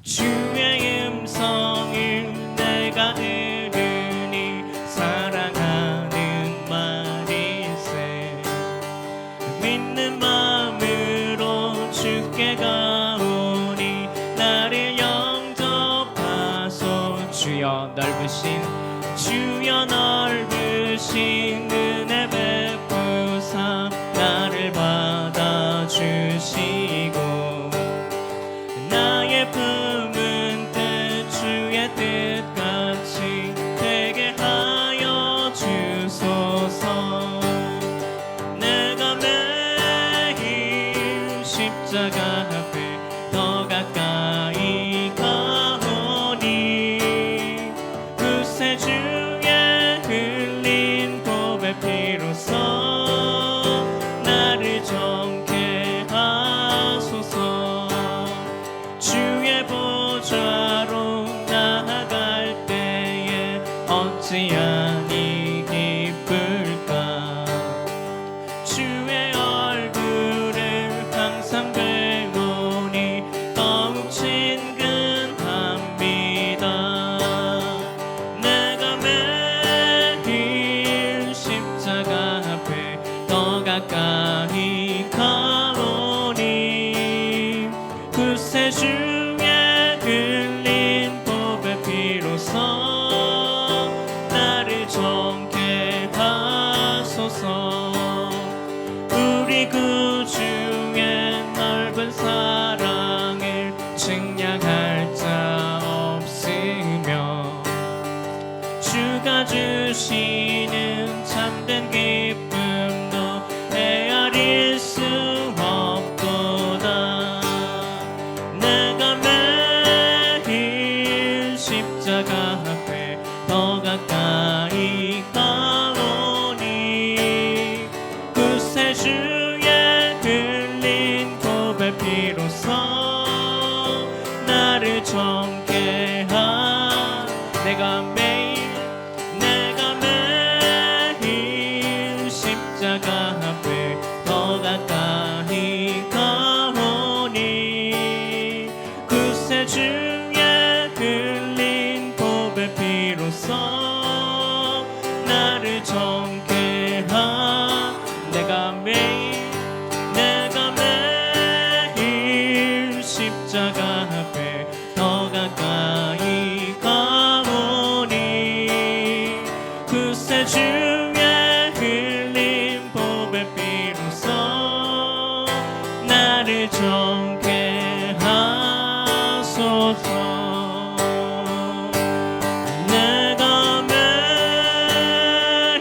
주의 음성을 내가 들으니 사랑하는 말일세. 믿는 마음으로 주께 가오니 나를 영접하소. 주여 넓으신 은혜 베푸사 나를 받아주시고 나의 품은 뜻 주의 뜻같이 되게 하여 주소서. 내가 매일 십자가 앞에 더 가까이 가오니 구세 주의 흘린 보배 피로써 나를 정케 하소서. 주의 보좌로 나아갈 때에 어찌하니 기쁠까. 주의 얼굴을 항상 배우니 더욱 친근합니다. 내가 매일 십자가 앞에 더 가까이 가오니 구세 주의 흘린 보배 피로써 나를 정케 하소서. 우리 구주의 넓은 사랑을 측량할 자 없으며 주가 주시는 참된 기쁨도 헤아릴 수 없도다. 내가 매일 십자가 앞에 더 가까이 가오니 구세 주의 흘린 보배 피로써 나를 정케 하. 내가 매일 십자가 앞에 더 가까이 가오니 구세 주의 흘린 보배 피로써 나를 정케 하. 내가 매일 십자가 앞에 더 가까이 가오니 구세 주의 흘린 보배 피로써 나를 정케 하소서. 내가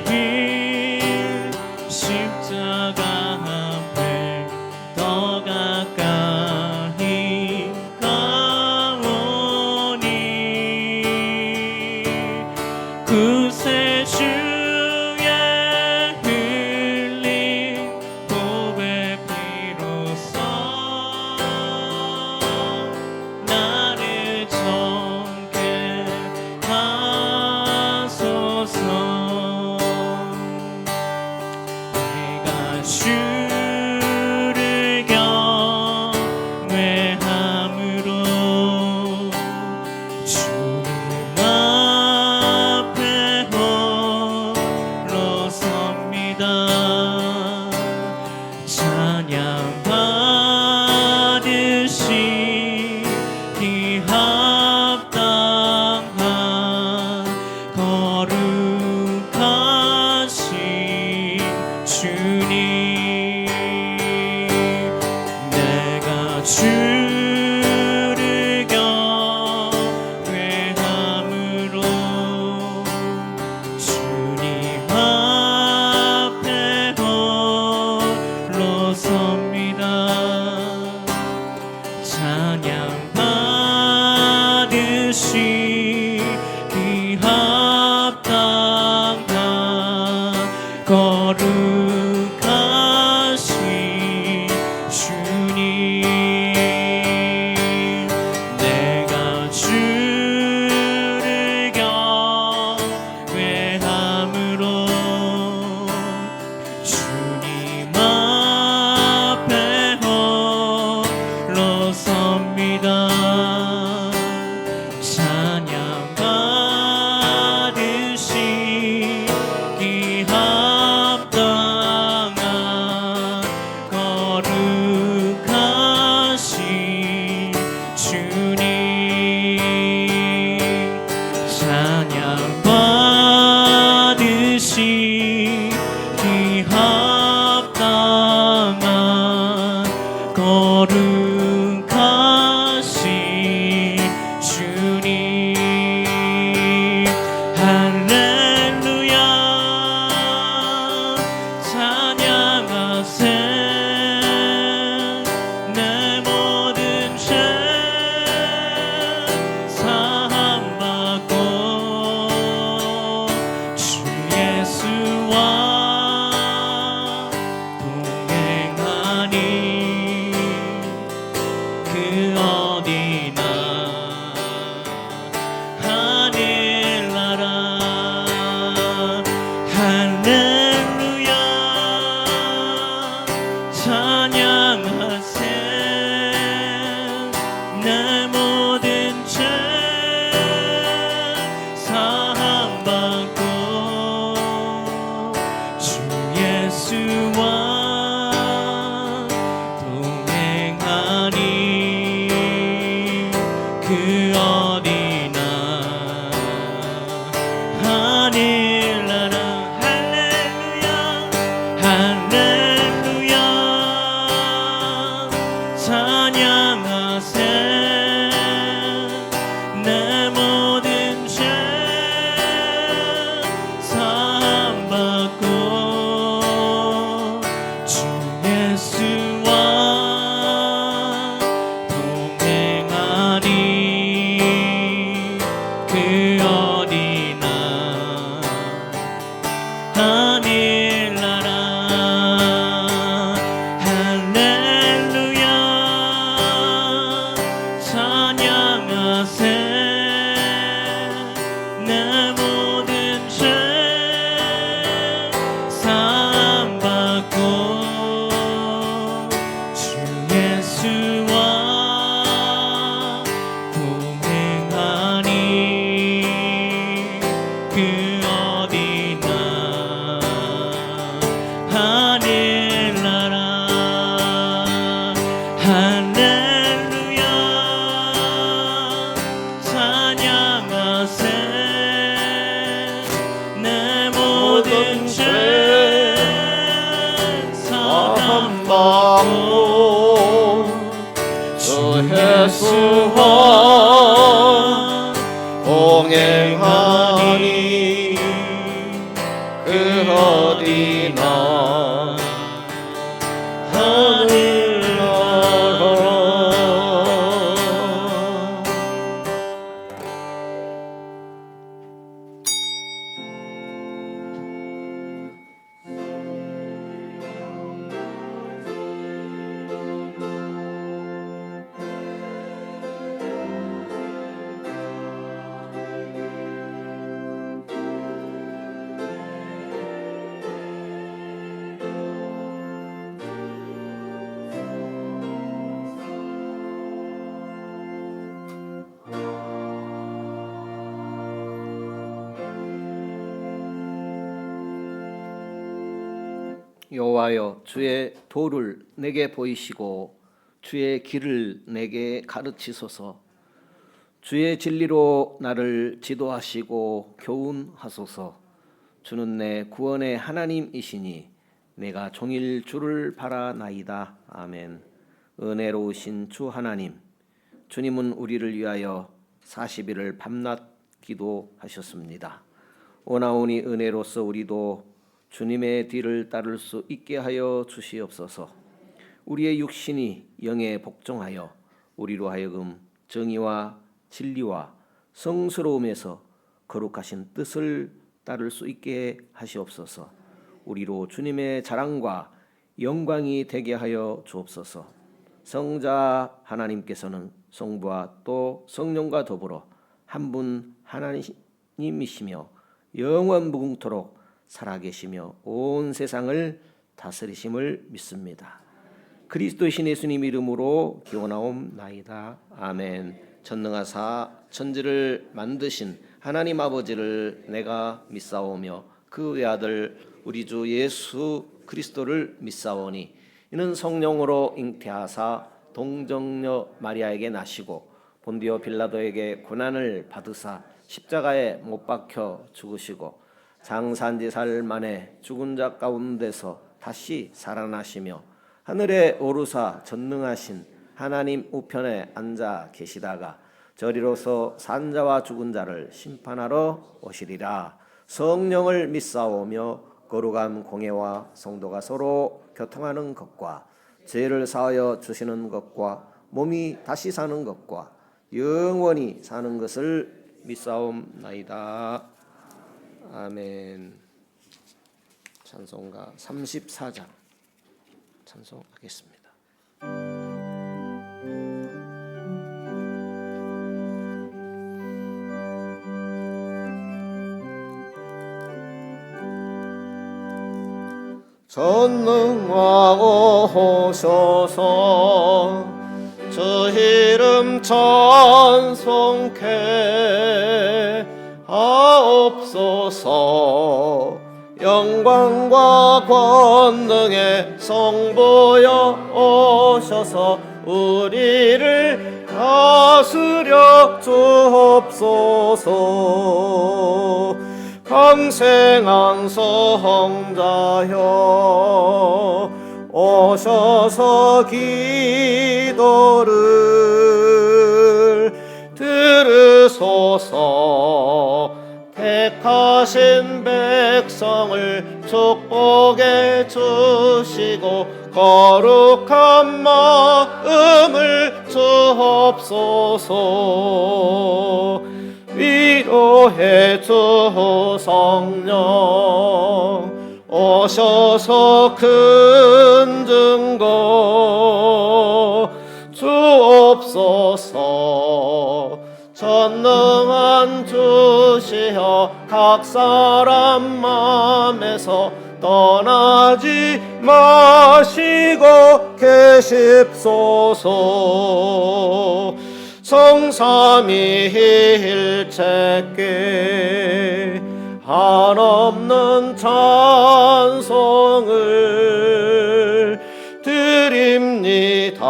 매일 십자가 앞에 더 가까이 가오니 구세 주의 흘린 보배 피로써 나를 정케 하소서. 내가 주를 경외함으로 주님 앞에 홀로 섭니다. 찬양 받으시기 합당한 거룩하신 주님. 내가 주를 경외함으로 주님 앞에 홀로 섭니다. 찬양 받으시기 합당한 거룩하신 주님. 내가 주를 경외함으로 주님 앞에 홀로 섭니다. 어디나 하늘나라 할렐루야 찬양하세 내 모든 죄 사함받고 주 예수와 동행하니 그 어디나 하늘나라 할렐루야 할렐루야 찬양하세 내 모든 죄 사함받고 주 예수와 동행하니 그 어디나 하늘나라 할렐루야 찬양하세 내 모든 죄 사함받고 주 예수와 동행하니 그 어디나 하늘나라 할렐루야 찬양하세 내 모든 죄 사함받고 주 예수와 동행하니 그 어디나 하늘나라 여호와여 주의 도를 내게 보이시고 주의 길을 내게 가르치소서. 주의 진리로 나를 지도하시고 교훈하소서. 주는 내 구원의 하나님이시니 내가 종일 주를 바라나이다. 아멘. 은혜로우신 주 하나님, 주님은 우리를 위하여 40일을 밤낮 기도하셨습니다. 오나오니 은혜로서 우리도 주님의 뒤를 따를 수 있게 하여 주시옵소서. 우리의 육신이 영에 복종하여 우리로 하여금 정의와 진리와 성스러움에서 거룩하신 뜻을 따를 수 있게 하시옵소서. 우리로 주님의 자랑과 영광이 되게 하여 주옵소서. 성자 하나님께서는 성부와 또 성령과 더불어 한 분 하나님이시며 영원 무궁토록 살아계시며 온 세상을 다스리심을 믿습니다. 그리스도신 예수님 이름으로 기원하옵나이다. 아멘. 전능하사 천지를 만드신 하나님 아버지를 내가 믿사오며 그 외아들 우리 주 예수 그리스도를 믿사오니 이는 성령으로 잉태하사 동정녀 마리아에게 나시고 본디오 빌라도에게 고난을 받으사 십자가에 못 박혀 죽으시고 장사한 지 사흘 만에 죽은 자 가운데서 다시 살아나시며 하늘에 오르사 전능하신 하나님 우편에 앉아 계시다가 저리로서 산 자와 죽은 자를 심판하러 오시리라. 성령을 믿사오며 거룩한 공예와 성도가 서로 교통하는 것과 죄를 사하여 주시는 것과 몸이 다시 사는 것과 영원히 사는 것을 믿사옵나이다. 아멘. 찬송가 34장 찬송하겠습니다. 전능하옵소서. 주 이름 찬송케 하옵소서. 영광과 권능의 성부여 오셔서 우리를 다스려 주옵소서. 강생한 성자여 오셔서 기도를 들으소서. 택하신 백성을 축복해 주시고 거룩한 마음을 주옵소서. 위로해 주 성령 오셔서 큰 증거 주옵소서. 전능한 주시여 각 사람 맘에서 떠나지 마시고 계십소서. 성삼위일체께 한없는 찬송을 드립니다.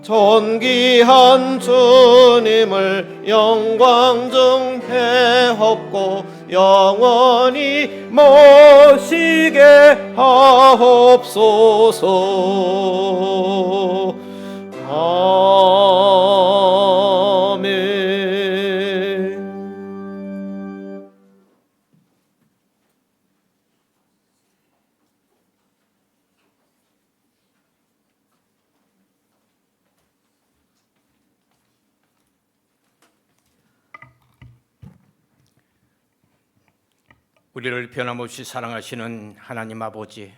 존귀한 주님을 영광 중 배웠고 영원히 모시게 하옵소서. 아멘. 우리를 변함없이 사랑하시는 하나님 아버지,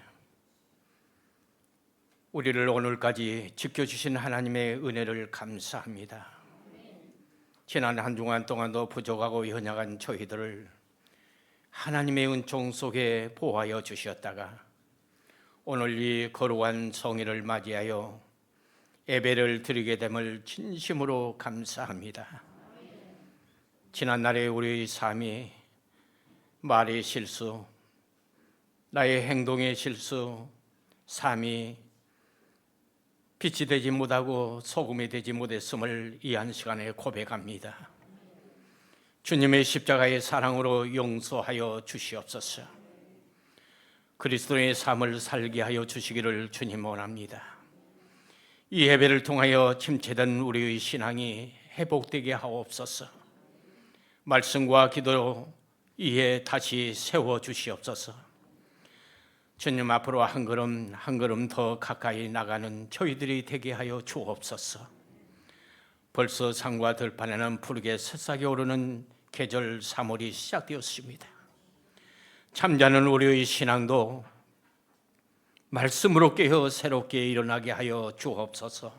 우리를 오늘까지 지켜주신 하나님의 은혜를 감사합니다. 지난 한 주간 동안도 부족하고 연약한 저희들을 하나님의 은총 속에 보호하여 주셨다가 오늘 이 거룩한 성일을 맞이하여 예배를 드리게 됨을 진심으로 감사합니다. 지난날의 우리의 삶이 말의 실수, 나의 행동의 실수, 삶이 빛이 되지 못하고 소금이 되지 못했음을 이 한 시간에 고백합니다. 주님의 십자가의 사랑으로 용서하여 주시옵소서. 그리스도의 삶을 살게 하여 주시기를 주님 원합니다. 이 예배를 통하여 침체된 우리의 신앙이 회복되게 하옵소서. 말씀과 기도로 이에 다시 세워 주시옵소서. 주님 앞으로 한 걸음 한 걸음 더 가까이 나가는 저희들이 되게 하여 주옵소서. 벌써 산과 들판에는 푸르게 새싹이 오르는 계절 3월이 시작되었습니다. 잠자는 우리의 신앙도 말씀으로 깨어 새롭게 일어나게 하여 주옵소서.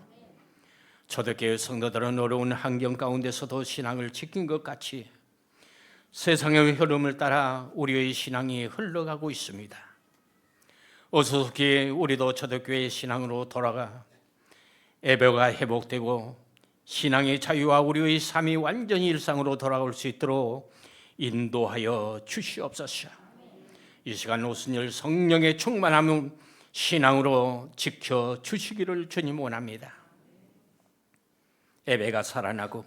초대교회 성도들은 어려운 환경 가운데서도 신앙을 지킨 것 같이 세상의 흐름을 따라 우리의 신앙이 흘러가고 있습니다. 어수선히 우리도 초대교회의 신앙으로 돌아가 예배가 회복되고 신앙의 자유와 우리의 삶이 완전히 일상으로 돌아올 수 있도록 인도하여 주시옵소서. 이 시간 오순절 성령의 충만함은 신앙으로 지켜 주시기를 주님 원합니다. 예배가 살아나고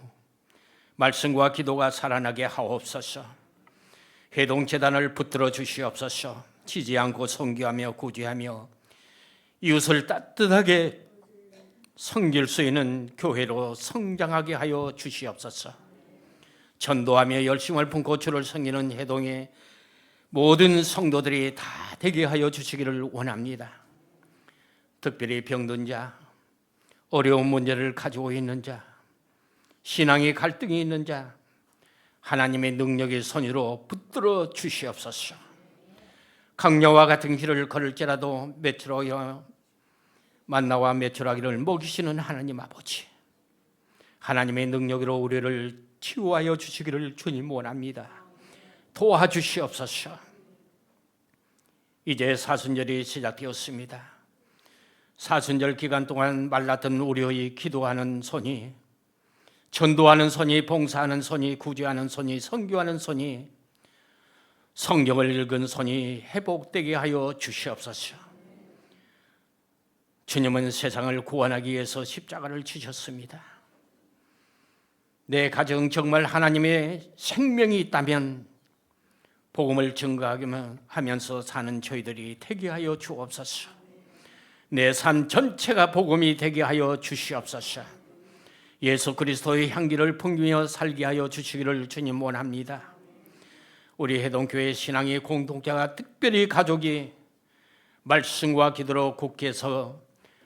말씀과 기도가 살아나게 하옵소서. 회동재단을 붙들어 주시옵소서. 지지 않고 선교하며 구제하며 이웃을 따뜻하게 섬길 수 있는 교회로 성장하게 하여 주시옵소서. 전도하며 열심을 품고 주를 섬기는 회동의 모든 성도들이 다 되게 하여 주시기를 원합니다. 특별히 병든 자, 어려운 문제를 가지고 있는 자, 신앙의 갈등이 있는 자, 하나님의 능력의 손으로 붙들어 주시옵소서. 강야와 같은 길을 걸을지라도 메추라기와 만나와 메추라기를 먹이시는 하나님 아버지, 하나님의 능력으로 우리를 치유하여 주시기를 주님 원합니다. 도와주시옵소서. 이제 사순절이 시작되었습니다. 사순절 기간 동안 말랐던 우리의 기도하는 손이, 전도하는 손이, 봉사하는 손이, 구제하는 손이, 선교하는 손이, 성경을 읽은 손이 회복되게 하여 주시옵소서. 주님은 세상을 구원하기 위해서 십자가를 지셨습니다. 내 가정 정말 하나님의 생명이 있다면 복음을 증거하면서 사는 저희들이 되게 하여 주옵소서. 내 삶 전체가 복음이 되게 하여 주시옵소서. 예수 그리스도의 향기를 풍기며 살게 하여 주시기를 주님 원합니다. 우리 해동교회 신앙의 공동체가, 특별히 가족이 말씀과 기도로 굳게 서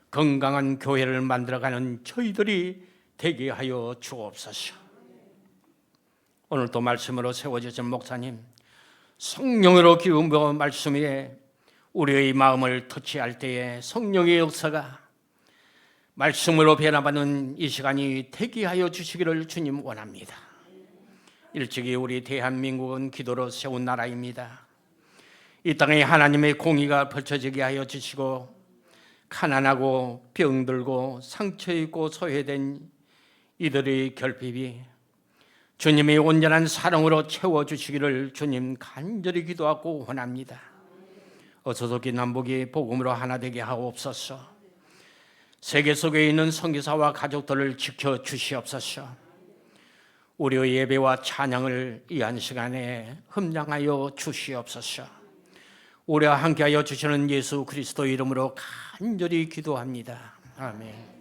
건강한 교회를 만들어가는 저희들이 되게 하여 주옵소서. 오늘도 말씀으로 세워주신 목사님, 성령으로 기운부어 말씀에 우리의 마음을 터치할 때에 성령의 역사가 말씀으로 변화받는 이 시간이 되게 하여 주시기를 주님 원합니다. 일찍이 우리 대한민국은 기도로 세운 나라입니다. 이 땅에 하나님의 공의가 펼쳐지게 하여 주시고, 가난하고 병들고 상처 입고 소외된 이들의 결핍이 주님의 온전한 사랑으로 채워주시기를 주님 간절히 기도하고 원합니다. 어서서기 남북이 복음으로 하나 되게 하옵소서. 세계 속에 있는 선교사와 가족들을 지켜주시옵소서. 우리의 예배와 찬양을 이 한 시간에 흠량하여 주시옵소서. 우리와 함께하여 주시는 예수 그리스도 이름으로 간절히 기도합니다. 아멘.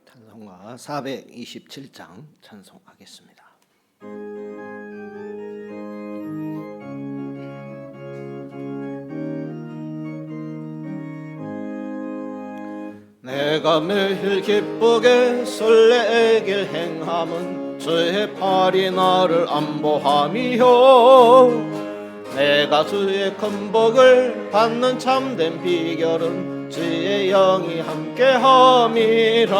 찬송가 427장 찬송하겠습니다. 내가 매일 기쁘게 설레길 행함은 주의 팔이 나를 안보함이요. 내가 주의 큰 복을 받는 참된 비결은 주의 영이 함께함이라.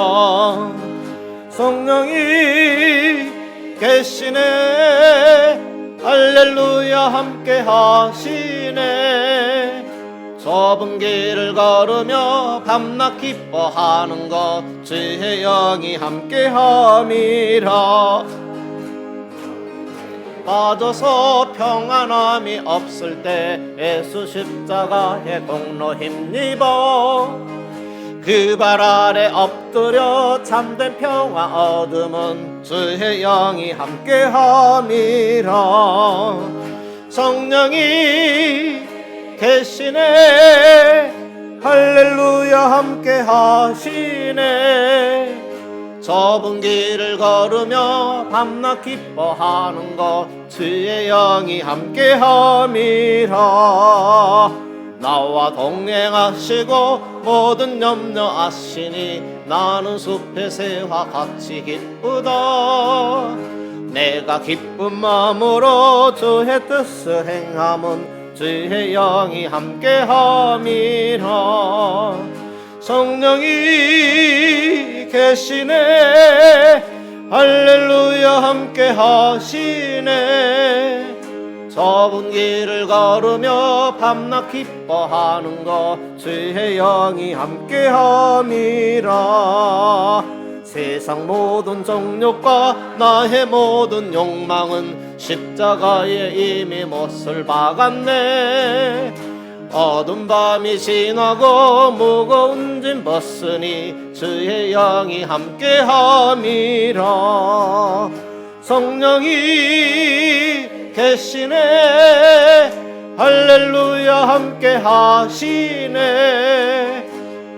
성령이 계시네, 할렐루야 함께하시네. 좁은 길을 걸으며 밤낮 기뻐하는 것 주의 영이 함께함이라. 빠져서 평안함이 없을 때 예수 십자가의 공로 힘입어 그 발 아래 엎드려 참된 평화 얻음은 주의 영이 함께함이라. 성령이 계시네, 할렐루야 함께하시네. 좁은 길을 걸으며 밤낮 기뻐하는 것 주의 영이 함께함이라. 나와 동행하시고 모든 염려 아시니 나는 숲의 새와 같이 기쁘다. 내가 기쁜 마음으로 주의 뜻을 행함은 주의 영이 함께함이라. 성령이 계시네, 할렐루야 함께하시네. 좁은 길을 걸으며 밤낮 기뻐하는 것 주의 영이 함께함이라. 세상 모든 정욕과 나의 모든 욕망은 십자가에 이미 못을 박았네. 어두운 밤이 지나고 무거운 짐 벗으니 주의 영이 함께함이라. 성령이 계시네, 할렐루야 함께하시네.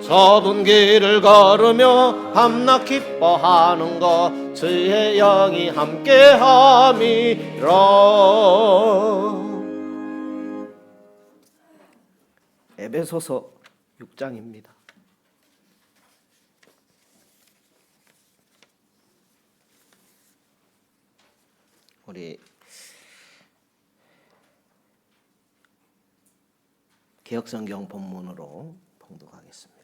좁은 길을 걸으며 밤낮 기뻐하는 것 주의 영이 함께함이라. 에베소서 6장입니다. 우리 개역성경 본문으로 봉독하겠습니다.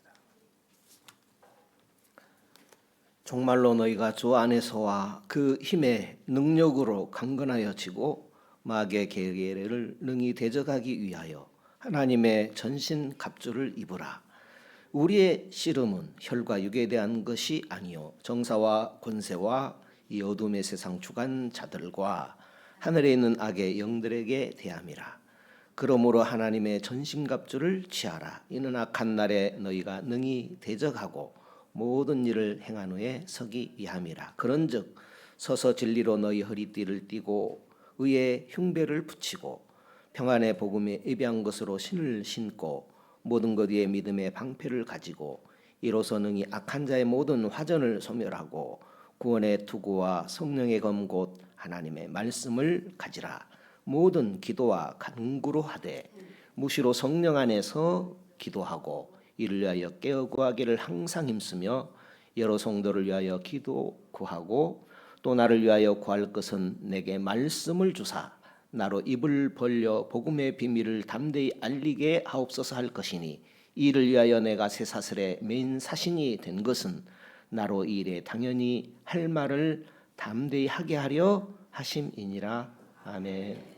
정말로 너희가 주 안에서와 그 힘의 능력으로 강건하여지고 마귀의 계계를 능히 대적하기 위하여 하나님의 전신 갑주를 입으라. 우리의 씨름은 혈과 육에 대한 것이 아니요 정사와 권세와 이 어둠의 세상 주관자들과 하늘에 있는 악의 영들에게 대함이라. 그러므로 하나님의 전신갑주를 취하라. 이는 악한 날에 너희가 능히 대적하고 모든 일을 행한 후에 서기 위함이라. 그런즉 서서 진리로 너희 허리띠를 띠고 의의 흉배를 붙이고 평안의 복음에 예비한 것으로 신을 신고 모든 것 위에 믿음의 방패를 가지고 이로써 능히 악한 자의 모든 화전을 소멸하고 구원의 투구와 성령의 검 곧 하나님의 말씀을 가지라. 모든 기도와 간구로 하되 무시로 성령 안에서 기도하고 이를 위하여 깨어 구하기를 항상 힘쓰며 여러 성도를 위하여 기도 구하고 또 나를 위하여 구할 것은 내게 말씀을 주사 나로 입을 벌려 복음의 비밀을 담대히 알리게 하옵소서 할 것이니 이를 위하여 내가 쇠사슬의 메인 사신이 된 것은 나로 이 일에 당연히 할 말을 담대히 하게 하려 하심이니라. 아멘.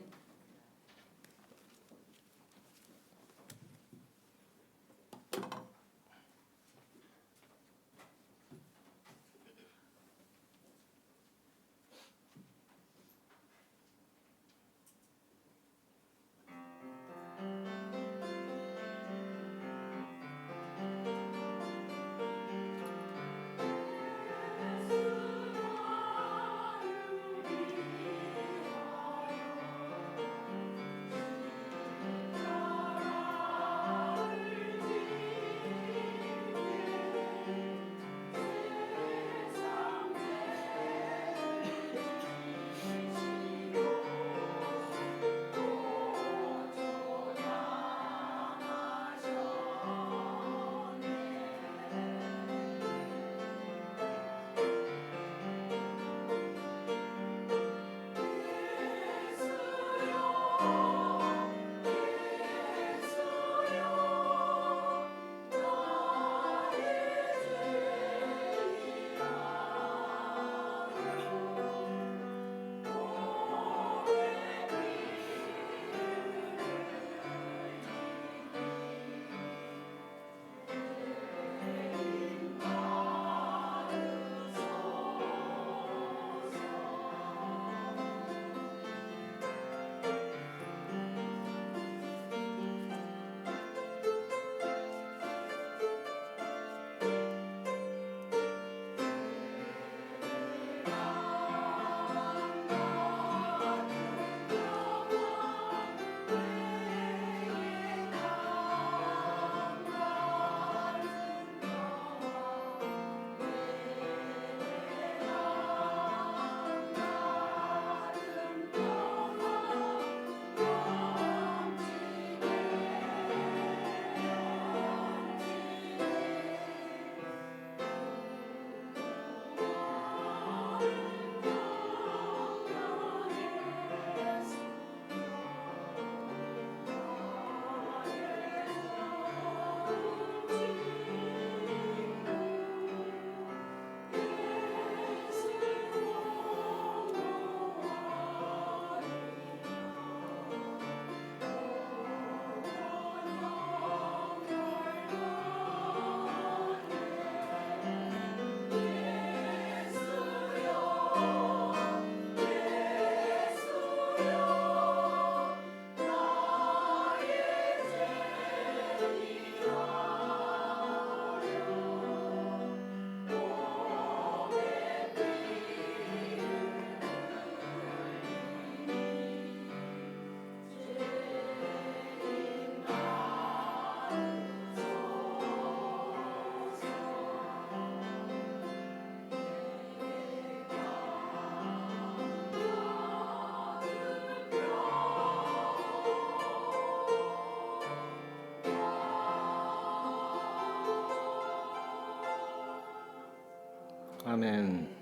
아멘.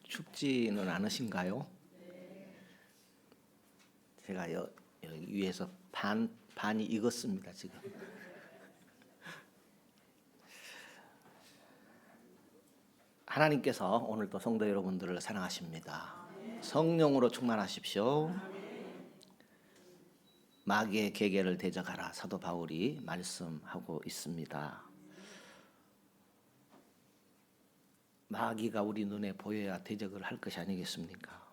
춥지는 않으신가요? 제가 여기 위에서 반이 익었습니다 지금. 하나님께서 오늘도 성도 여러분들을 사랑하십니다. 성령으로 충만하십시오. 마귀의 계계를 대적하라, 사도 바울이 말씀하고 있습니다. 마귀가 우리 눈에 보여야 대적을 할 것이 아니겠습니까?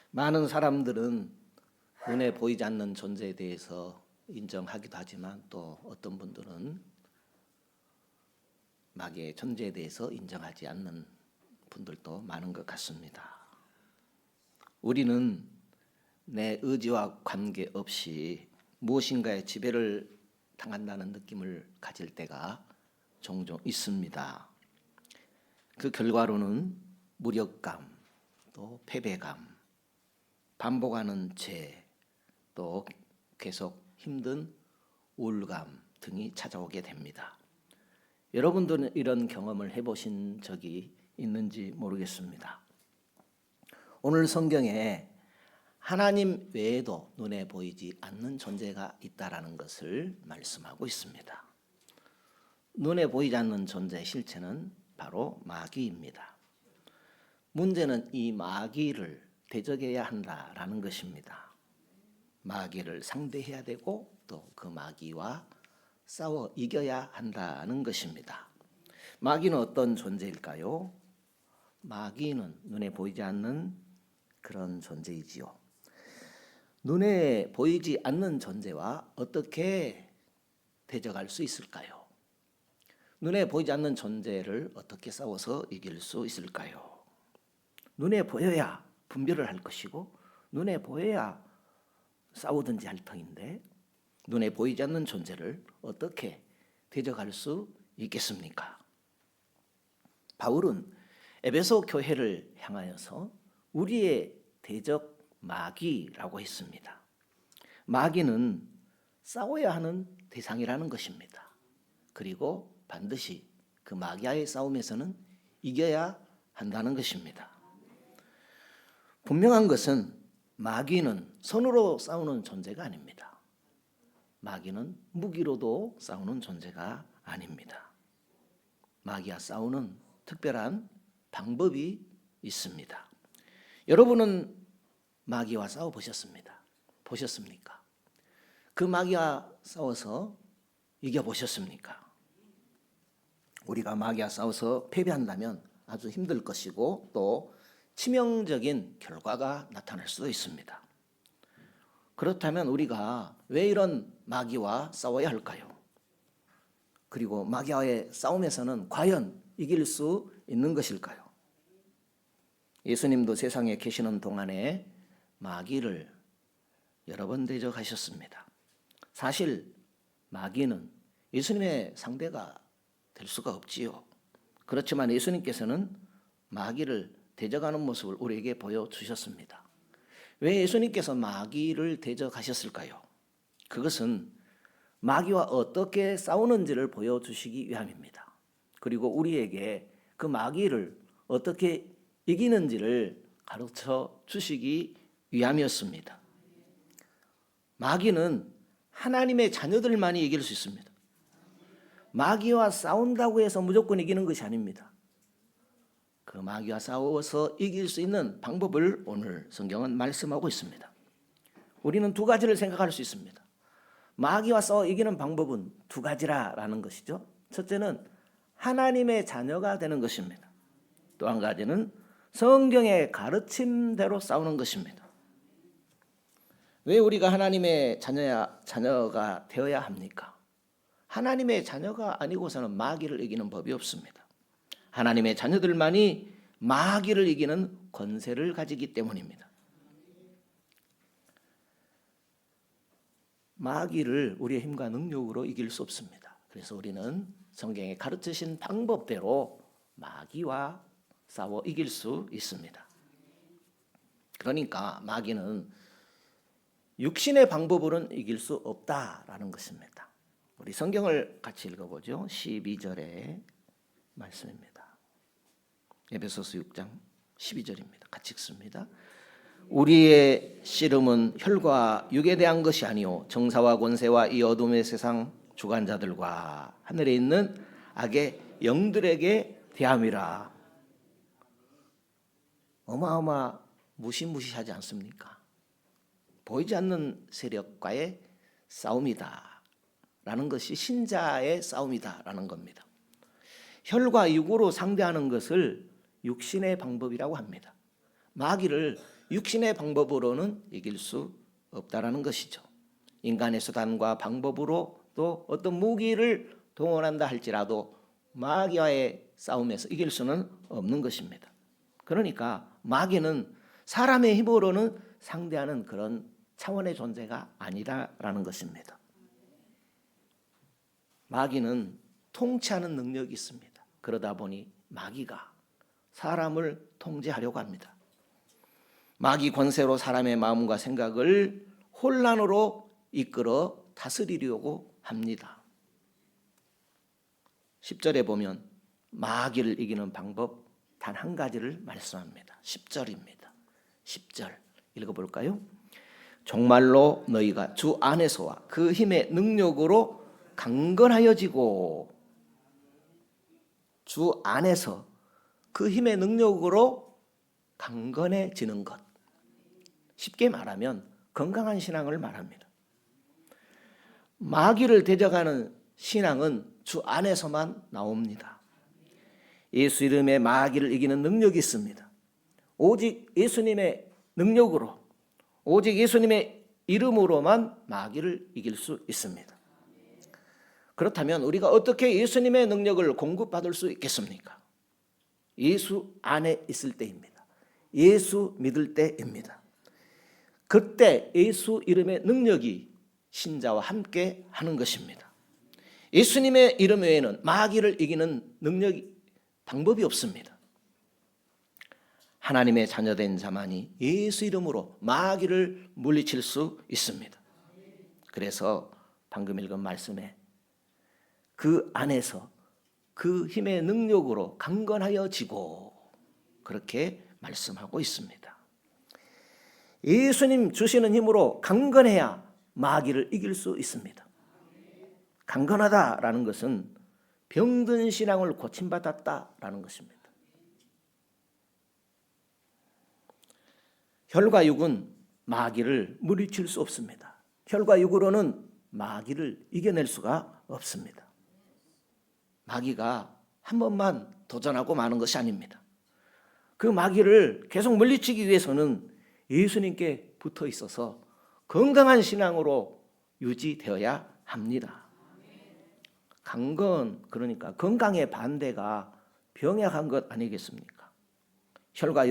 많은 사람들은 눈에 보이지 않는 존재에 대해서 인정하기도 하지만 또 어떤 분들은 마귀의 존재에 대해서 인정하지 않는 분들도 많은 것 같습니다. 우리는 내 의지와 관계없이 무엇인가에 지배를 당한다는 느낌을 가질 때가 종종 있습니다. 그 결과로는 무력감, 또 패배감, 반복하는 죄, 또 계속 힘든 우울감 등이 찾아오게 됩니다. 여러분들은 이런 경험을 해보신 적이 있는지 모르겠습니다. 오늘 성경에 하나님 외에도 눈에 보이지 않는 존재가 있다라는 것을 말씀하고 있습니다. 눈에 보이지 않는 존재의 실체는 바로 마귀입니다. 문제는 이 마귀를 대적해야 한다라는 것입니다. 마귀를 상대해야 되고 또 그 마귀와 싸워 이겨야 한다는 것입니다. 마귀는 어떤 존재일까요? 마귀는 눈에 보이지 않는 그런 존재이지요. 눈에 보이지 않는 존재와 어떻게 대적할 수 있을까요? 눈에 보이지 않는 존재를 어떻게 싸워서 이길 수 있을까요? 눈에 보여야 분별을 할 것이고 눈에 보여야 싸우든지 할 터인데 눈에 보이지 않는 존재를 어떻게 대적할 수 있겠습니까? 바울은 에베소 교회를 향하여서 우리의 대적 마귀라고 했습니다. 마귀는 싸워야 하는 대상이라는 것입니다. 그리고 반드시 그 마귀와의 싸움에서는 이겨야 한다는 것입니다. 분명한 것은 마귀는 손으로 싸우는 존재가 아닙니다. 마귀는 무기로도 싸우는 존재가 아닙니다. 마귀와 싸우는 특별한 방법이 있습니다. 여러분은 마귀와 싸워 보셨습니까? 그 마귀와 싸워서 이겨 보셨습니까? 우리가 마귀와 싸워서 패배한다면 아주 힘들 것이고 또 치명적인 결과가 나타날 수도 있습니다. 그렇다면 우리가 왜 이런 마귀와 싸워야 할까요? 그리고 마귀와의 싸움에서는 과연 이길 수 있는 것일까요? 예수님도 세상에 계시는 동안에 마귀를 여러 번 대적하셨습니다. 사실 마귀는 예수님의 상대가 될 수가 없지요. 그렇지만 예수님께서는 마귀를 대적하는 모습을 우리에게 보여주셨습니다. 왜 예수님께서 마귀를 대적하셨을까요? 그것은 마귀와 어떻게 싸우는지를 보여주시기 위함입니다. 그리고 우리에게 그 마귀를 어떻게 이기는지를 가르쳐 주시기 위함이었습니다. 마귀는 하나님의 자녀들만이 이길 수 있습니다. 마귀와 싸운다고 해서 무조건 이기는 것이 아닙니다. 그 마귀와 싸워서 이길 수 있는 방법을 오늘 성경은 말씀하고 있습니다. 우리는 두 가지를 생각할 수 있습니다. 마귀와 싸워 이기는 방법은 두 가지라는 것이죠. 첫째는 하나님의 자녀가 되는 것입니다. 또 한 가지는 성경의 가르침대로 싸우는 것입니다. 왜 우리가 하나님의 자녀가 되어야 합니까? 하나님의 자녀가 아니고서는 마귀를 이기는 법이 없습니다. 하나님의 자녀들만이 마귀를 이기는 권세를 가지기 때문입니다. 마귀를 우리의 힘과 능력으로 이길 수 없습니다. 그래서 우리는 성경에 가르치신 방법대로 마귀와 싸워 이길 수 있습니다. 그러니까 마귀는 육신의 방법으로는 이길 수 없다라는 것입니다. 우리 성경을 같이 읽어보죠. 12절의 말씀입니다. 에베소서 6장 12절입니다. 같이 읽습니다. 우리의 씨름은 혈과 육에 대한 것이 아니요 정사와 권세와 이 어둠의 세상 주관자들과 하늘에 있는 악의 영들에게 대함이라. 어마어마 무시무시하지 않습니까? 보이지 않는 세력과의 싸움이다 라는 것이 신자의 싸움이다 라는 겁니다. 혈과 육으로 상대하는 것을 육신의 방법이라고 합니다. 마귀를 육신의 방법으로는 이길 수 없다라는 것이죠. 인간의 수단과 방법으로 또 어떤 무기를 동원한다 할지라도 마귀와의 싸움에서 이길 수는 없는 것입니다. 그러니까 마귀는 사람의 힘으로는 상대하는 그런 차원의 존재가 아니다라는 것입니다. 마귀는 통치하는 능력이 있습니다. 그러다 보니 마귀가 사람을 통제하려고 합니다. 마귀 권세로 사람의 마음과 생각을 혼란으로 이끌어 다스리려고 합니다. 10절에 보면 마귀를 이기는 방법 단 한 가지를 말씀합니다. 10절입니다. 10절 읽어볼까요? 정말로 너희가 주 안에서와 그 힘의 능력으로 강건하여지고, 주 안에서 그 힘의 능력으로 강건해지는 것. 쉽게 말하면 건강한 신앙을 말합니다. 마귀를 대적하는 신앙은 주 안에서만 나옵니다. 예수 이름에 마귀를 이기는 능력이 있습니다. 오직 예수님의 능력으로, 오직 예수님의 이름으로만 마귀를 이길 수 있습니다. 그렇다면 우리가 어떻게 예수님의 능력을 공급받을 수 있겠습니까? 예수 안에 있을 때입니다. 예수 믿을 때입니다. 그때 예수 이름의 능력이 신자와 함께 하는 것입니다. 예수님의 이름 외에는 마귀를 이기는 능력이 방법이 없습니다. 하나님의 자녀된 자만이 예수 이름으로 마귀를 물리칠 수 있습니다. 그래서 방금 읽은 말씀에 그 안에서 그 힘의 능력으로 강건하여지고, 그렇게 말씀하고 있습니다. 예수님 주시는 힘으로 강건해야 마귀를 이길 수 있습니다. 강건하다라는 것은 병든 신앙을 고침받았다라는 것입니다. 혈과 육은 마귀를 물리칠 수 없습니다. 혈과 육으로는 마귀를 이겨낼 수가 없습니다. 마귀가 한 번만 도전하고 마는 것이 아닙니다. 그 마귀를 계속 물리치기 위해서는 예수님께 붙어 있어서 건강한 신앙으로 유지되어야 합니다. 강건, 그러니까 건강의 반대가 병약한 것 아니겠습니까? 혈과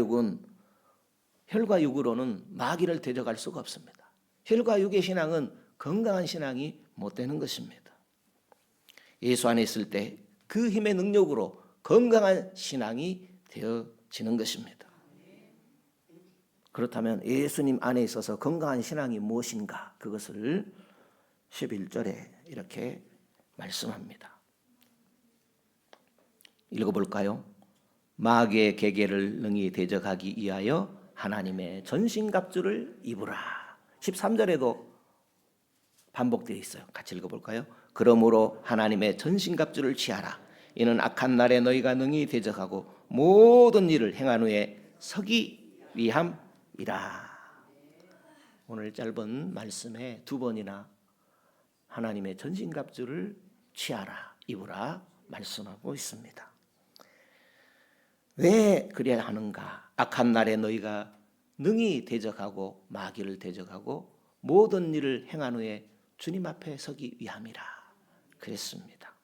육으로는 마귀를 대적할 수가 없습니다. 혈과 육의 신앙은 건강한 신앙이 못 되는 것입니다. 예수 안에 있을 때 그 힘의 능력으로 건강한 신앙이 되어지는 것입니다. 그렇다면 예수님 안에 있어서 건강한 신앙이 무엇인가? 그것을 11절에 이렇게 말씀합니다. 읽어볼까요? 마귀의 계계를 능히 대적하기 위하여 하나님의 전신갑주를 입으라. 13절에도 반복되어 있어요. 같이 읽어볼까요? 그러므로 하나님의 전신갑주를 취하라. 이는 악한 날에 너희가 능히 대적하고 모든 일을 행한 후에 서기 위함이라. 오늘 짧은 말씀에 두 번이나 하나님의 전신갑주를 취하라, 입으라 말씀하고 있습니다. 왜 그래야 하는가? 악한 날에 너희가 능히 대적하고 마귀를 대적하고 모든 일을 행한 후에 주님 앞에 서기 위함이라 그랬습니다.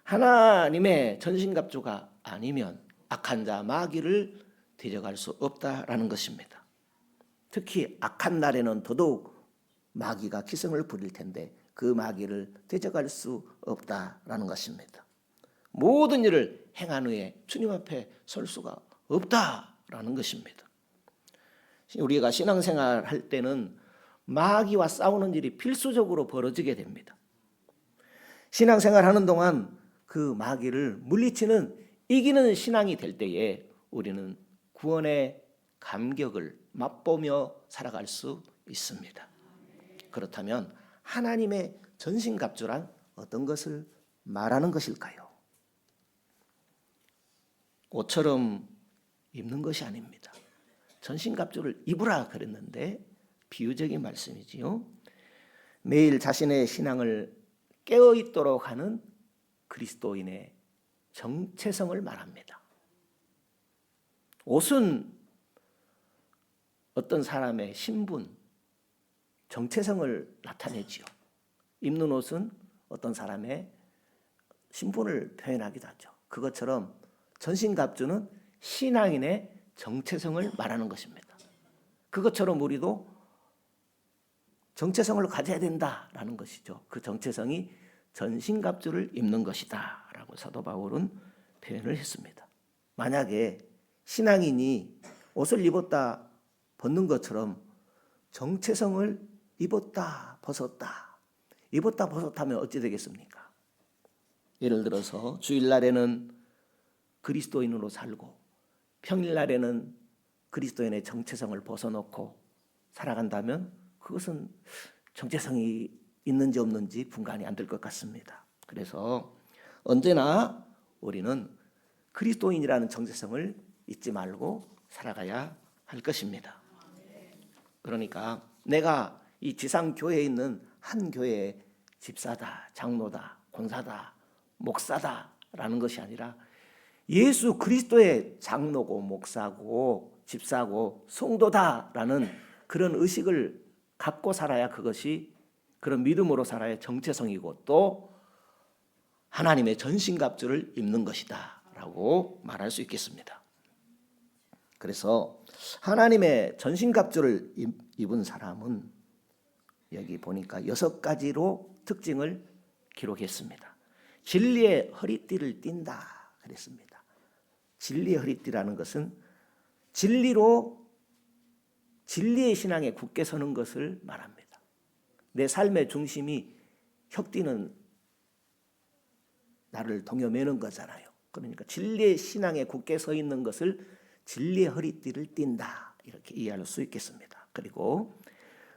하나님의 전신갑주가 아니면 악한 자 마귀를 대적할 수 없다라는 것입니다. 특히 악한 날에는 더더욱 마귀가 기승을 부릴 텐데 그 마귀를 대적할 수 없다라는 것입니다. 모든 일을 행한 후에 주님 앞에 설 수가 없다라는 것입니다. 우리가 신앙생활 할 때는 마귀와 싸우는 일이 필수적으로 벌어지게 됩니다. 신앙생활하는 동안 그 마귀를 물리치는 이기는 신앙이 될 때에 우리는 구원의 감격을 맛보며 살아갈 수 있습니다. 그렇다면 하나님의 전신갑주란 어떤 것을 말하는 것일까요? 옷처럼 입는 것이 아닙니다. 전신갑주를 입으라 그랬는데 비유적인 말씀이지요. 매일 자신의 신앙을 깨어있도록 하는 그리스도인의 정체성을 말합니다. 옷은 어떤 사람의 신분, 정체성을 나타내지요. 입는 옷은 어떤 사람의 신분을 표현하기도 하죠. 그것처럼 전신갑주는 신앙인의 정체성을 말하는 것입니다. 그것처럼 우리도 정체성을 가져야 된다라는 것이죠. 그 정체성이 전신갑주를 입는 것이다 라고 사도 바울은 표현을 했습니다. 만약에 신앙인이 옷을 입었다 벗는 것처럼 정체성을 입었다 벗었다 하면 어찌 되겠습니까? 예를 들어서 주일날에는 그리스도인으로 살고 평일날에는 그리스도인의 정체성을 벗어놓고 살아간다면 그것은 정체성이 있는지 없는지 분간이 안 될 것 같습니다. 그래서 언제나 우리는 그리스도인이라는 정체성을 잊지 말고 살아가야 할 것입니다. 그러니까 내가 이 지상교회에 있는 한 교회의 집사다, 장로다, 권사다, 목사다라는 것이 아니라 예수 그리스도의 장로고 목사고 집사고 성도다라는 그런 의식을 갖고 살아야 그것이 그런 믿음으로 살아야 정체성이고 또 하나님의 전신갑주를 입는 것이다 라고 말할 수 있겠습니다. 그래서 하나님의 전신갑주를 입은 사람은 여기 보니까 6가지로 특징을 기록했습니다. 진리의 허리띠를 띈다 그랬습니다. 진리의 허리띠라는 것은 진리의 신앙에 굳게 서는 것을 말합니다. 내 삶의 중심이 혁띠는 나를 동여매는 거잖아요. 그러니까 진리의 신앙에 굳게 서 있는 것을 진리의 허리띠를 띈다 이렇게 이해할 수 있겠습니다. 그리고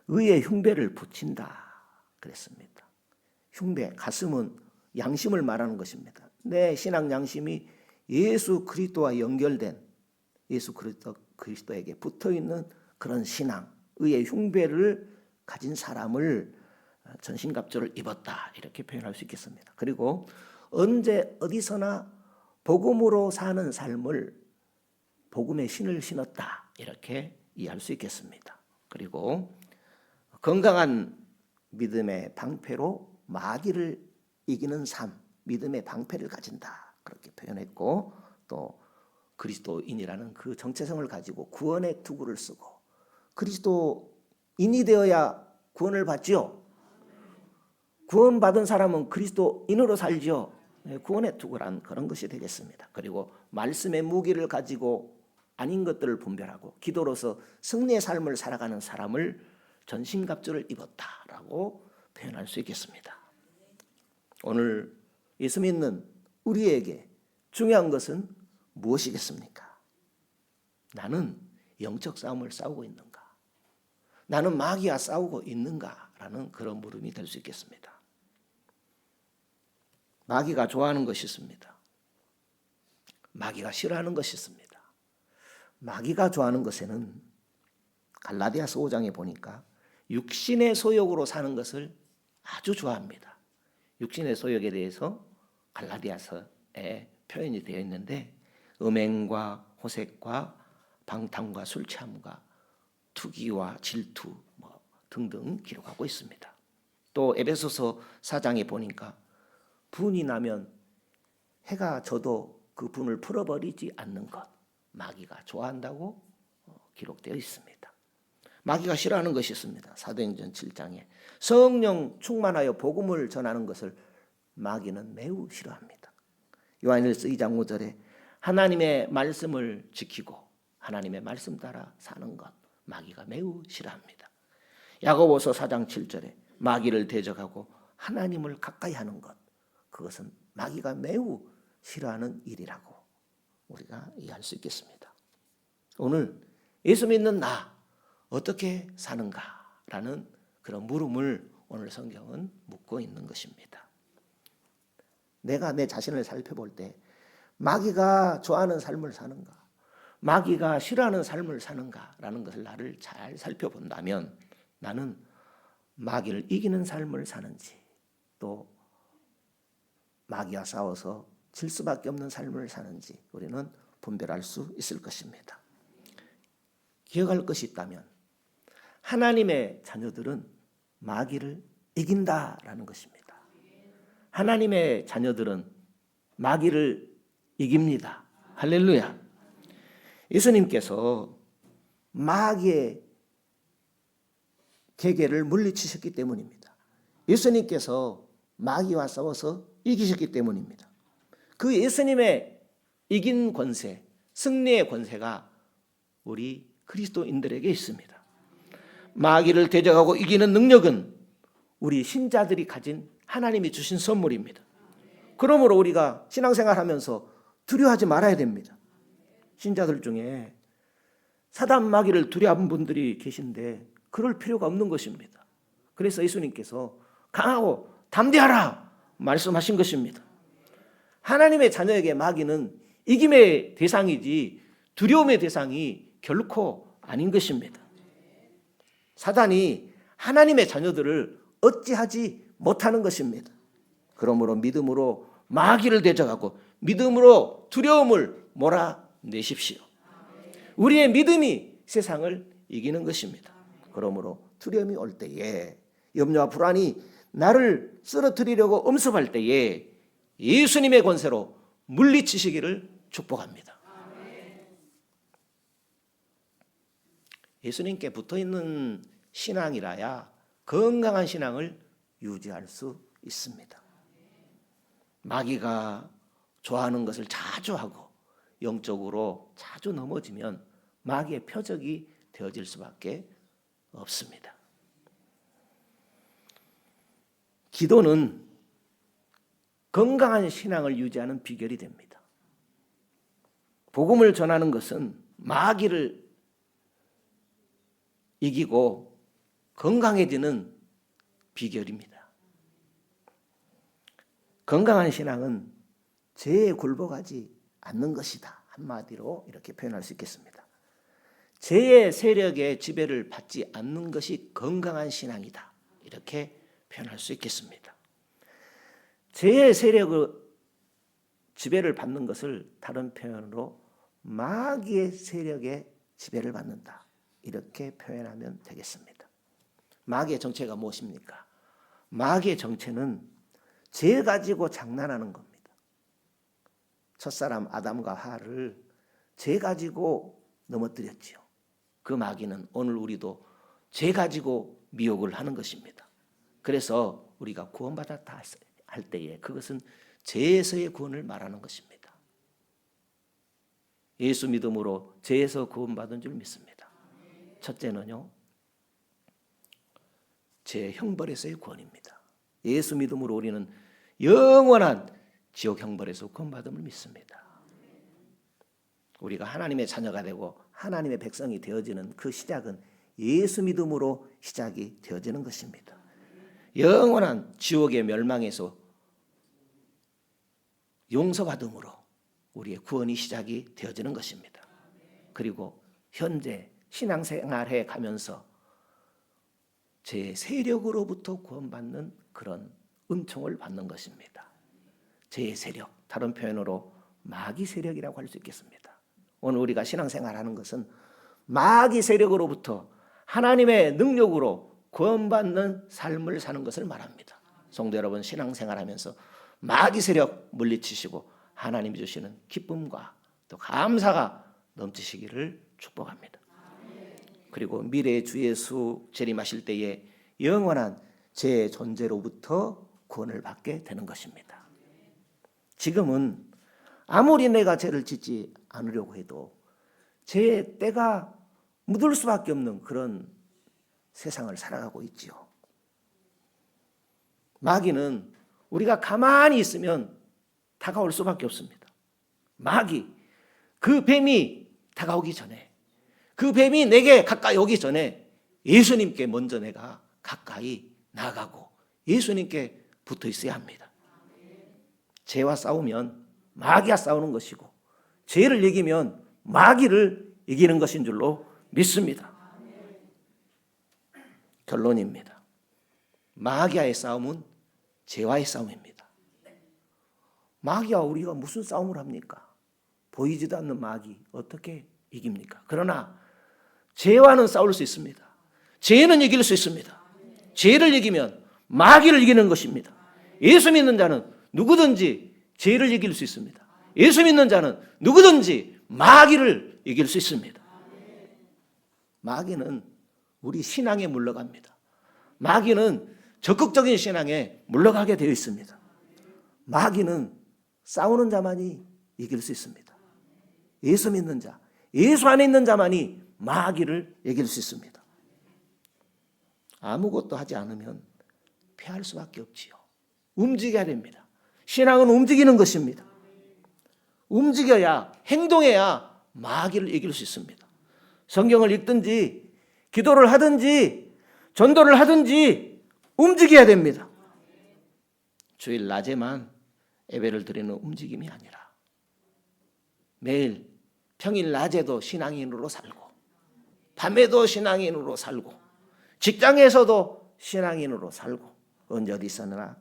의의 흉배를 붙인다 그랬습니다. 흉배, 가슴은 양심을 말하는 것입니다. 내 신앙 양심이 예수 그리스도와 연결된 예수 그리스도에게 붙어있는 그런 신앙, 의의 흉배를 가진 사람을 전신갑주를 입었다 이렇게 표현할 수 있겠습니다. 그리고 언제 어디서나 복음으로 사는 삶을 복음의 신을 신었다 이렇게 이해할 수 있겠습니다. 그리고 건강한 믿음의 방패로 마귀를 이기는 삶, 믿음의 방패를 가진다 그렇게 표현했고 또 그리스도인이라는 그 정체성을 가지고 구원의 투구를 쓰고 그리스도인이 되어야 구원을 받지요. 구원받은 사람은 그리스도인으로 살지요. 구원의 투구란 그런 것이 되겠습니다. 그리고 말씀의 무기를 가지고 아닌 것들을 분별하고 기도로서 승리의 삶을 살아가는 사람을 전신갑주를 입었다라고 표현할 수 있겠습니다. 오늘 예수 믿는 우리에게 중요한 것은 무엇이겠습니까? 나는 영적 싸움을 싸우고 있는가? 나는 마귀와 싸우고 있는가? 라는 그런 물음이 될 수 있겠습니다. 마귀가 좋아하는 것이 있습니다. 마귀가 싫어하는 것이 있습니다. 마귀가 좋아하는 것에는 갈라디아서 5장에 보니까 육신의 소욕으로 사는 것을 아주 좋아합니다. 육신의 소욕에 대해서 갈라디아서에 표현이 되어 있는데 음행과 호색과 방탕과 술 취함과 투기와 질투 등등 기록하고 있습니다. 또 에베소서 4장에 보니까 분이 나면 해가 져도 그 분을 풀어버리지 않는 것 마귀가 좋아한다고 기록되어 있습니다. 마귀가 싫어하는 것이 있습니다. 사도행전 7장에 성령 충만하여 복음을 전하는 것을 마귀는 매우 싫어합니다. 요한일서 2장 5절에 하나님의 말씀을 지키고 하나님의 말씀 따라 사는 것 마귀가 매우 싫어합니다. 야고보서 4장 7절에 마귀를 대적하고 하나님을 가까이 하는 것 그것은 마귀가 매우 싫어하는 일이라고 우리가 이해할 수 있겠습니다. 오늘 예수 믿는 나 어떻게 사는가라는 그런 물음을 오늘 성경은 묻고 있는 것입니다. 내가 내 자신을 살펴볼 때 마귀가 좋아하는 삶을 사는가, 마귀가 싫어하는 삶을 사는가라는 것을 나를 잘 살펴본다면 나는 마귀를 이기는 삶을 사는지 또 마귀와 싸워서 질 수밖에 없는 삶을 사는지 우리는 분별할 수 있을 것입니다. 기억할 것이 있다면 하나님의 자녀들은 마귀를 이긴다라는 것입니다. 하나님의 자녀들은 마귀를 이깁니다. 할렐루야. 예수님께서 마귀의 계계를 물리치셨기 때문입니다. 예수님께서 마귀와 싸워서 이기셨기 때문입니다. 그 예수님의 이긴 권세, 승리의 권세가 우리 그리스도인들에게 있습니다. 마귀를 대적하고 이기는 능력은 우리 신자들이 가진 하나님이 주신 선물입니다. 그러므로 우리가 신앙생활하면서 두려워하지 말아야 됩니다. 신자들 중에 사단 마귀를 두려워하는 분들이 계신데 그럴 필요가 없는 것입니다. 그래서 예수님께서 강하고 담대하라 말씀하신 것입니다. 하나님의 자녀에게 마귀는 이김의 대상이지 두려움의 대상이 결코 아닌 것입니다. 사단이 하나님의 자녀들을 어찌하지 못하는 것입니다. 그러므로 믿음으로 마귀를 대적하고 믿음으로 두려움을 몰아내십시오. 우리의 믿음이 세상을 이기는 것입니다. 그러므로 두려움이 올 때에 염려와 불안이 나를 쓰러뜨리려고 엄습할 때에 예수님의 권세로 물리치시기를 축복합니다. 예수님께 붙어있는 신앙이라야 건강한 신앙을 유지할 수 있습니다. 마귀가 좋아하는 것을 자주 하고 영적으로 자주 넘어지면 마귀의 표적이 되어질 수밖에 없습니다. 기도는 건강한 신앙을 유지하는 비결이 됩니다. 복음을 전하는 것은 마귀를 이기고 건강해지는 비결입니다. 건강한 신앙은 죄에 굴복하지 않는 것이다. 한마디로 이렇게 표현할 수 있겠습니다. 죄의 세력의 지배를 받지 않는 것이 건강한 신앙이다. 이렇게 표현할 수 있겠습니다. 죄의 세력의 지배를 받는 것을 다른 표현으로 마귀의 세력의 지배를 받는다. 이렇게 표현하면 되겠습니다. 마귀의 정체가 무엇입니까? 마귀의 정체는 죄 가지고 장난하는 겁니다. 첫사람 아담과 하와를 죄 가지고 넘어뜨렸지요. 그 마귀는 오늘 우리도 죄 가지고 미혹을 하는 것입니다. 그래서 우리가 구원받았다 할 때에 그것은 죄에서의 구원을 말하는 것입니다. 예수 믿음으로 죄에서 구원받은 줄 믿습니다. 첫째는요, 죄 형벌에서의 구원입니다. 예수 믿음으로 우리는 영원한 지옥 형벌에서 구원받음을 믿습니다. 우리가 하나님의 자녀가 되고 하나님의 백성이 되어지는 그 시작은 예수 믿음으로 시작이 되어지는 것입니다. 영원한 지옥의 멸망에서 용서받음으로 우리의 구원이 시작이 되어지는 것입니다. 그리고 현재 신앙생활해 가면서 제 세력으로부터 구원받는 그런 은총을 받는 것입니다. 제 세력, 다른 표현으로 마귀 세력이라고 할 수 있겠습니다. 오늘 우리가 신앙생활하는 것은 마귀 세력으로부터 하나님의 능력으로 구원받는 삶을 사는 것을 말합니다. 성도 여러분, 신앙생활하면서 마귀 세력 물리치시고 하나님이 주시는 기쁨과 또 감사가 넘치시기를 축복합니다. 그리고 미래의 주 예수 재림하실 때에 영원한 제 존재로부터 구원을 받게 되는 것입니다. 지금은 아무리 내가 죄를 짓지 않으려고 해도 죄의 때가 묻을 수밖에 없는 그런 세상을 살아가고 있지요. 마귀는 우리가 가만히 있으면 다가올 수밖에 없습니다. 마귀, 그 뱀이 다가오기 전에, 그 뱀이 내게 가까이 오기 전에 예수님께 먼저 내가 가까이 나가고 예수님께 붙어 있어야 합니다. 죄와 싸우면 마귀와 싸우는 것이고, 죄를 이기면 마귀를 이기는 것인 줄로 믿습니다. 결론입니다. 마귀와의 싸움은 죄와의 싸움입니다. 마귀와 우리가 무슨 싸움을 합니까? 보이지도 않는 마귀 어떻게 이깁니까? 그러나 죄와는 싸울 수 있습니다. 죄는 이길 수 있습니다. 죄를 이기면 마귀를 이기는 것입니다. 예수 믿는 자는 누구든지 죄를 이길 수 있습니다. 예수 믿는 자는 누구든지 마귀를 이길 수 있습니다. 마귀는 우리 신앙에 물러갑니다. 마귀는 적극적인 신앙에 물러가게 되어 있습니다. 마귀는 싸우는 자만이 이길 수 있습니다. 예수 믿는 자, 예수 안에 있는 자만이 마귀를 이길 수 있습니다. 아무것도 하지 않으면 패할 수밖에 없지요. 움직여야 됩니다. 신앙은 움직이는 것입니다. 움직여야, 행동해야 마귀를 이길 수 있습니다. 성경을 읽든지 기도를 하든지 전도를 하든지 움직여야 됩니다. 주일 낮에만 예배를 드리는 움직임이 아니라 매일 평일 낮에도 신앙인으로 살고, 밤에도 신앙인으로 살고, 직장에서도 신앙인으로 살고, 언제 어디 있었나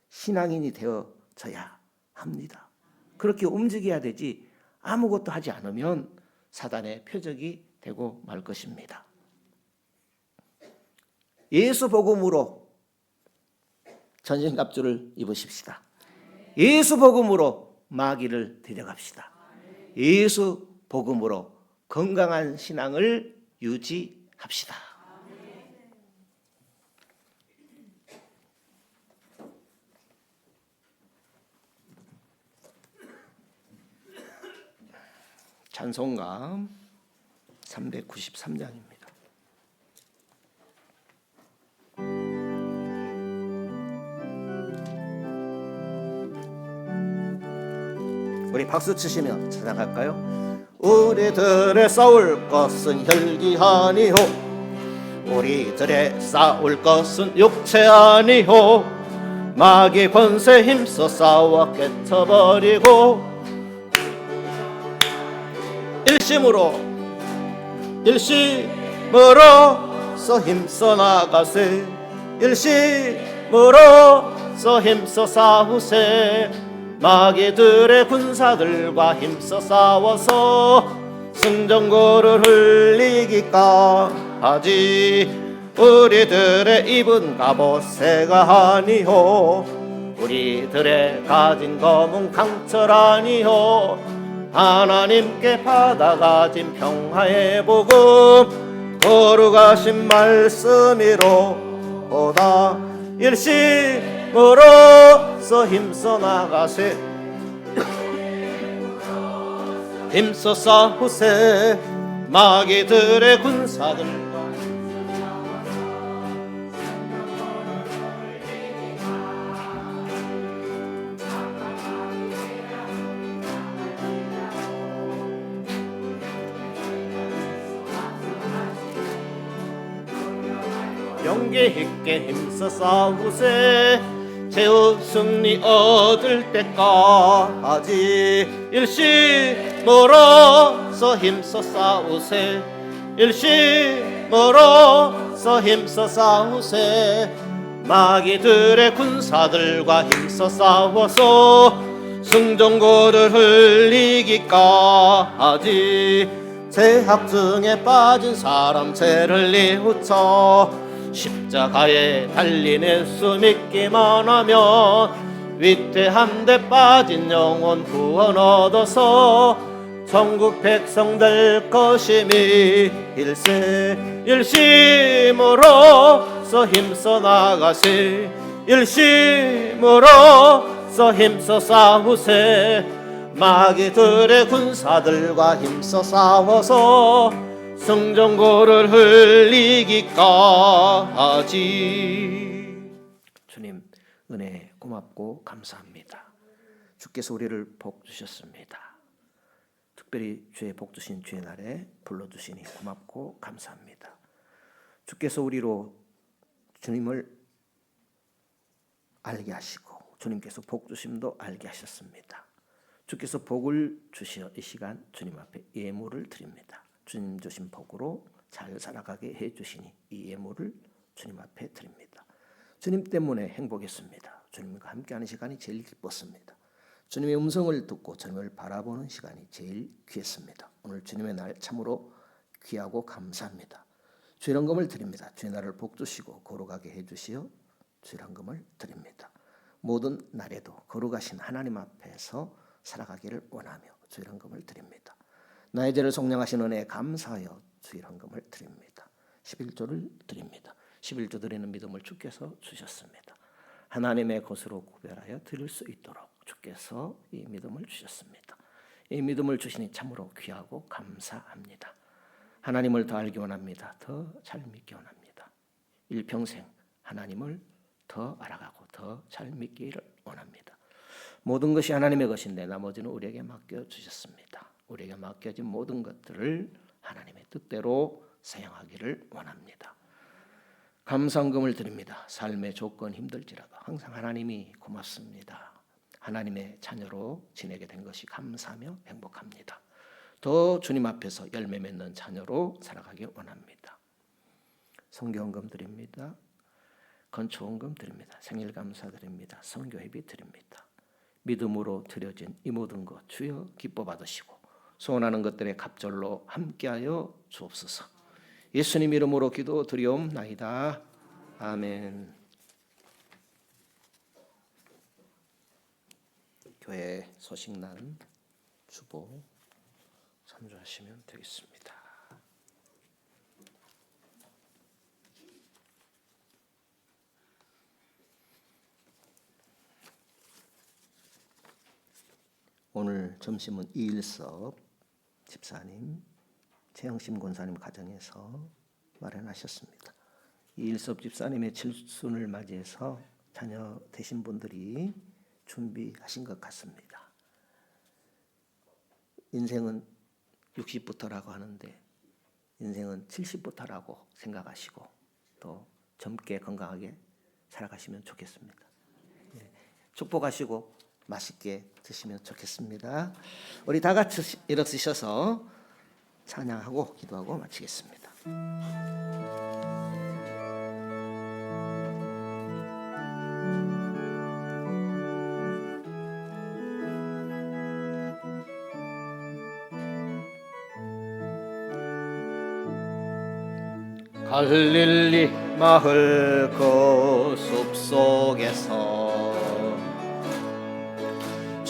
신앙인이 되어져야 합니다. 그렇게 움직여야 되지 아무것도 하지 않으면 사단의 표적이 되고 말 것입니다. 예수 복음으로 전신갑주를 입으십시다. 예수 복음으로 마귀를 데려갑시다. 예수 복음으로 건강한 신앙을 유지합시다. 찬송가 393장입니다. 우리 박수 치시며 찬양할까요? 우리들의 싸울 것은 혈기 아니요, 우리들의 싸울 것은 육체 아니요, 마귀 권세 힘써 싸워 깨쳐버리고 일심으로서 힘써 나가세, 일심으로서 힘써 싸우세. 마귀들의 군사들과 힘써 싸워서 승전고를 흘리기까 하지. 우리들의 입은 갑옷 새가 아니요, 우리들의 가진 검은 강철 아니요, 하나님께 받아가진 평화의 복음 거룩하신 말씀이로다. 일심으로서 힘써 나가세, 힘써 싸우세. 마귀들의 군사들과 용기 있게 힘써 싸우세. 최후 승리 얻을 때까지 일심으로서 힘써 싸우세, 일심으로서 힘써 싸우세. 마귀들의 군사들과 힘써 싸워서 승전고를 흘리기까지. 죄악증에 빠진 사람 죄를 뉘우쳐 십자가에 달린 예수 믿기만 하면 위태한 데 빠진 영혼 구원 얻어서 천국 백성 될 것임이 일세. 일심으로서 힘써 나가세, 일심으로서 힘써 싸우세. 마귀들의 군사들과 힘써 싸워서 승전고를 흘리기까지. 주님 은혜 고맙습니다. 고맙고 감사합니다. 주께서 우리를 복 주셨습니다. 특별히 주의 복 주신 주의 날에 불러주시니 고맙고 감사합니다. 주께서 우리로 주님을 알게 하시고 주님께서 복 주심도 알게 하셨습니다. 주께서 복을 주시어 이 시간 주님 앞에 예물을 드립니다. 주님 주신 복으로 잘 살아가게 해주시니 이 예물을 주님 앞에 드립니다. 주님 때문에 행복했습니다. 주님과 함께하는 시간이 제일 기뻤습니다. 주님의 음성을 듣고 주님을 바라보는 시간이 제일 귀했습니다. 오늘 주님의 날 참으로 귀하고 감사합니다. 주의 헌금을 드립니다. 주의 날을 복 주시고 거룩하게 해주시어 주의 헌금을 드립니다. 모든 날에도 거룩하신 하나님 앞에서 살아가기를 원하며 주의 헌금을 드립니다. 나의 죄를 속량하신 은혜에 감사하여 주의 헌금을 드립니다. 11조를 드립니다. 11조 드리는 믿음을 주께서 주셨습니다. 하나님의 것으로 구별하여 드릴 수 있도록 주께서 이 믿음을 주셨습니다. 이 믿음을 주시니 참으로 귀하고 감사합니다. 하나님을 더 알기 원합니다. 더 잘 믿기 원합니다. 일평생 하나님을 더 알아가고 더 잘 믿기를 원합니다. 모든 것이 하나님의 것인데 나머지는 우리에게 맡겨주셨습니다. 우리에게 맡겨진 모든 것들을 하나님의 뜻대로 사용하기를 원합니다. 감사헌금을 드립니다. 삶의 조건 힘들지라도 항상 하나님이 고맙습니다. 하나님의 자녀로 지내게 된 것이 감사하며 행복합니다. 더 주님 앞에서 열매 맺는 자녀로 살아가길 원합니다. 성경헌금 드립니다. 건초헌금 드립니다. 생일 감사 드립니다. 선교회비 드립니다. 믿음으로 드려진 이 모든 것 주여 기뻐 받으시고 소원하는 것들의 갑절로 함께하여 주옵소서. 예수님 이름으로 기도드리옵나이다. 아멘. 교회 소식난 주보 참조하시면 되겠습니다. 오늘 점심은 이일섭 집사님, 최영심 권사님 가정에서 마련하셨습니다. 이일섭 집사님의 칠순을 맞이해서 자녀 되신 분들이 준비하신 것 같습니다. 인생은 60부터라고 하는데 인생은 70부터라고 생각하시고 또 젊게 건강하게 살아가시면 좋겠습니다. 축복하시고 맛있게 드시면 좋겠습니다. 우리 다 같이 일어서셔서 찬양하고 기도하고 마치겠습니다. 갈릴리 마을 그 숲속에서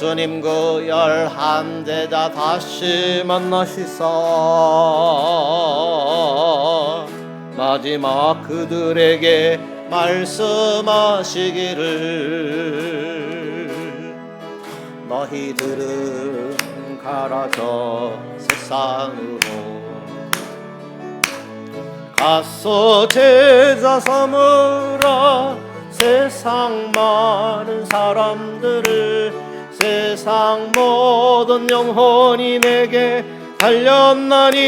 주님 그 11제자 다시 만나시사 마지막 그들에게 말씀하시기를 너희들은 가라 저 세상으로 가서 제자 삼으라 세상 많은 사람들을 세상 모든 영혼이 내게 달렸나니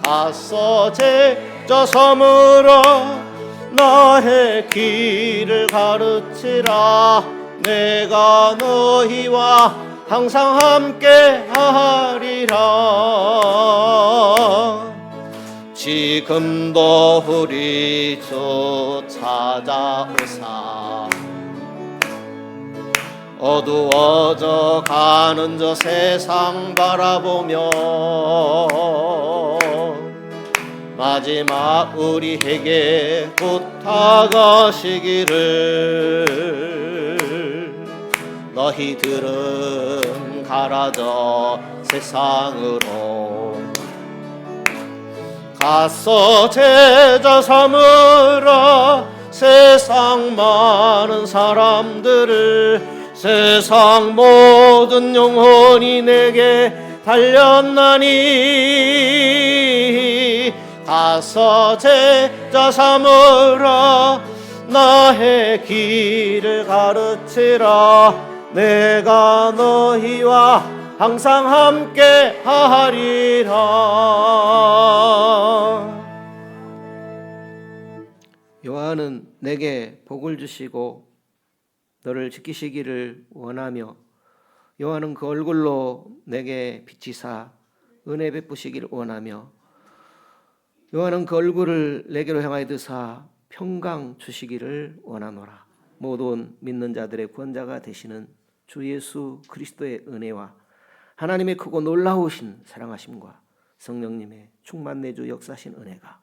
가서 제자 삼으라 나의 길을 가르치라 내가 너희와 항상 함께 하리라 지금도 우리 주 찾아오사 어두워져 가는 저 세상 바라보며 마지막 우리에게 부탁하시기를 너희들은 가라 저 세상으로 가서 제자 삼으라 세상 많은 사람들을 세상 모든 영혼이 내게 달렸나니 가서 제자 삼으라 나의 길을 가르치라. 내가 너희와 항상 함께 하리라. 여호와는 내게 복을 주시고 너를 지키시기를 원하며 여호와는 그 얼굴로 내게 비치사 은혜 베푸시기를 원하며 여호와는 그 얼굴을 내게로 향하여 드사 평강 주시기를 원하노라. 모든 믿는 자들의 구원자가 되시는 주 예수 그리스도의 은혜와 하나님의 크고 놀라우신 사랑하심과 성령님의 충만 내주 역사하신 은혜가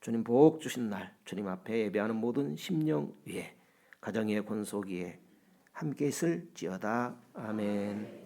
주님 복 주신 날 주님 앞에 예배하는 모든 심령 위에 가정 위에 권속 위에 함께 있을지어다. 아멘.